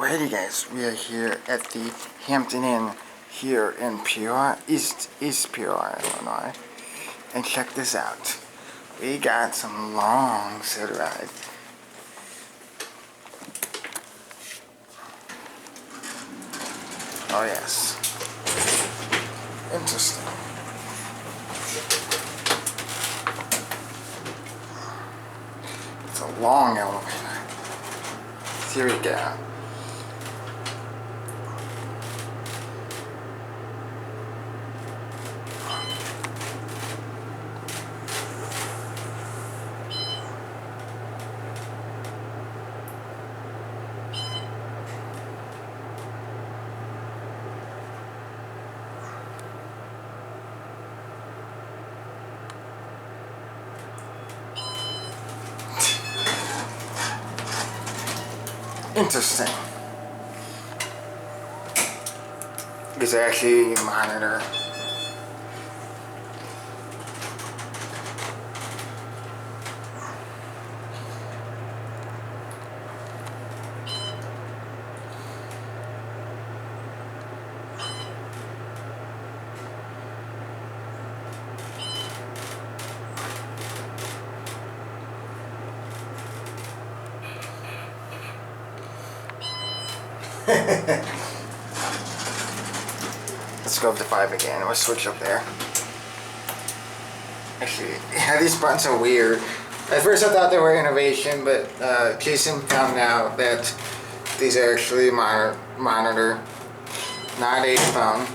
Alrighty guys, we are here at the Hampton Inn here in Peoria, East Peoria, Illinois. And check this out. We got some long sled ride. Oh yes. Interesting. It's a long elevator. Here we go. Interesting. It's actually a monitor. Let's go up to 5 again. We'll switch up there. Actually, yeah, these buttons are weird. At first I thought they were innovation, but Jason found out that these are actually monitor, not a phone.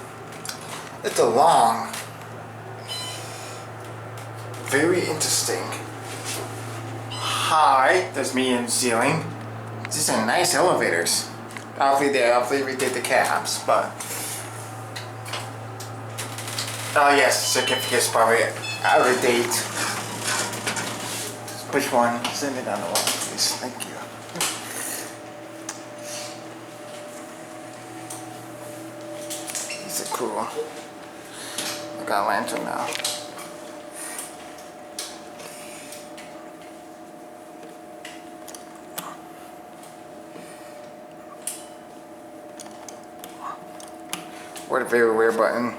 It's a long, very interesting. Hi, there's me in the ceiling. These are nice elevators. Obviously redid the cabs, but oh yes, certificate's probably out of date. Just push one, send it on the wall, please. Thank you. These are cool. I got a lantern now. What a very weird button.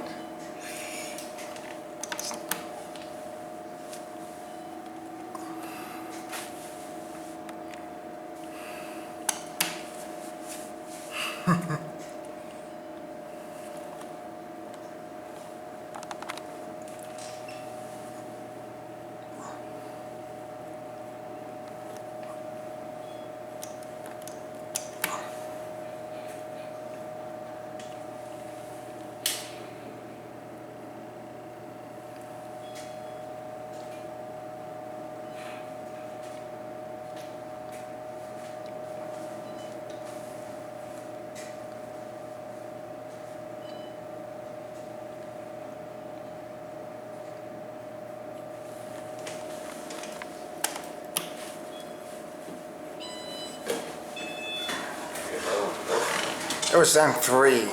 It was on 3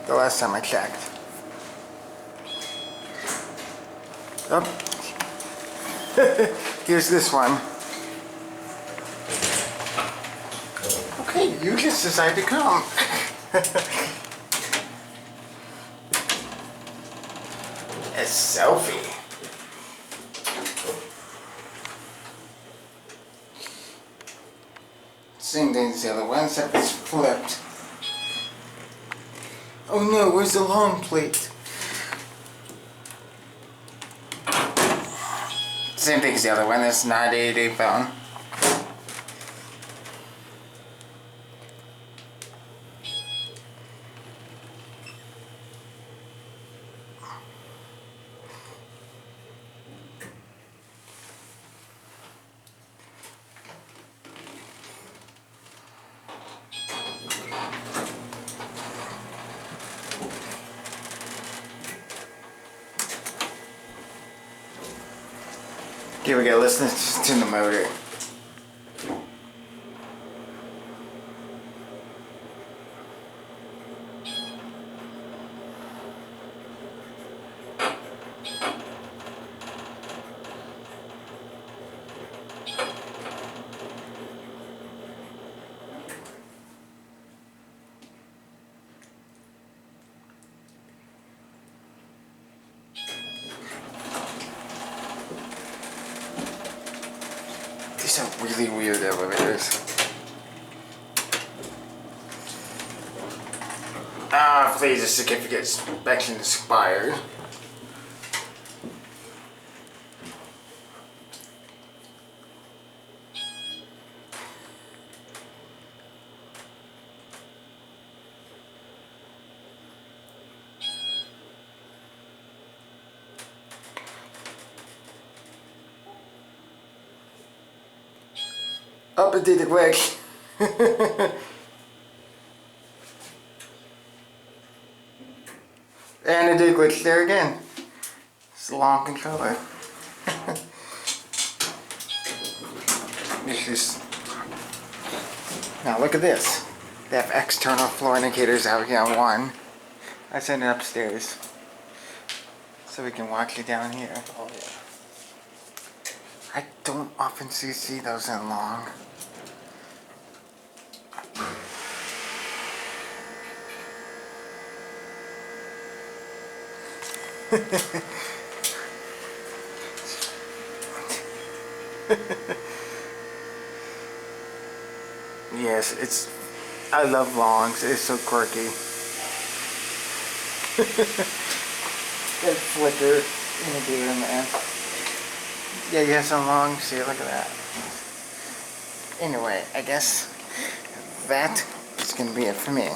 the last time I checked. Oh. Here's this one. Okay, you just decided to come. A selfie. Same thing as the other one, except it's flipped. Oh no, where's the long plate? Same thing as the other one, it's not a phone. Here we go, listen to the motor. These are really weird elevators. Ah, please, the certificate's inspection expired. Up it did it quick. And it did glitch there again. It's a long controller. This is... Now look at this. They have external floor indicators out here on one. I sent it upstairs. So we can watch it down here. Oh yeah. I don't often see those in long. Yes, it's... I love longs. It's so quirky. That flicker indicator, man. Yeah, you have some long. See, look at that. Anyway, I guess that is going to be it for me.